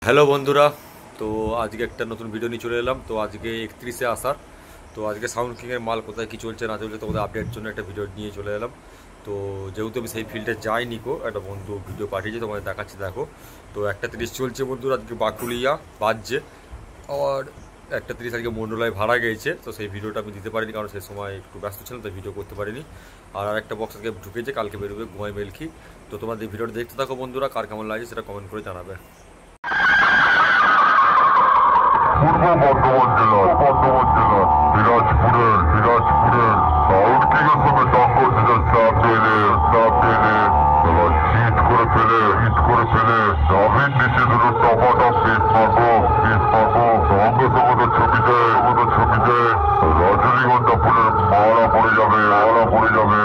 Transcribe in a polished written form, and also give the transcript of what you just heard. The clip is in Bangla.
হ্যালো বন্ধুরা, তো আজকে একটা নতুন ভিডিও নিয়ে চলে এলাম। তো আজকে 31শে আষাঢ়। তো আজকে সাউন্ড কিংয়ের মাল কোথায় কী চলছে না চলছে তোমাদের আপডেটের জন্য একটা ভিডিও নিয়ে চলে এলাম। তো যেহেতু আমি সেই ফিল্ডে যাইনি একটা বন্ধু ভিডিও পাঠিয়েছে, তোমাদের দেখাচ্ছি দেখো। তো 1:30 চলছে বন্ধুরা, আজকে বাকুলিয়া বাজছে। আর 1:30 আজকে মন্ডলায় ভাড়া গেছে। তো সেই ভিডিওটা আমি দিতে পারিনি, কারণ সেই সময় একটু ব্যস্ত ছিলাম, তাই ভিডিও করতে পারিনি। আর একটা বক্স আজকে ঢুকেছে, কালকে বেরোবে ঘুমাই মেলকি। তো তোমাদের ভিডিওটা দেখতে থাকো বন্ধুরা, কার কেমন লাগছে সেটা কমেন্ট করে জানাবে। পূর্ব বর্ধমান জেলা দিনাজপুরের সাউন্ড কিংয়ের সঙ্গে টক্কর দিতে চাপ এনে এবার হিট করে ফেলে দাবির নিচে দুটো টপাটপ পিস মারবো সঙ্গে সঙ্গে ছবি দেয় রজনীগন্ধা ফুলের মালা পড়ে যাবে।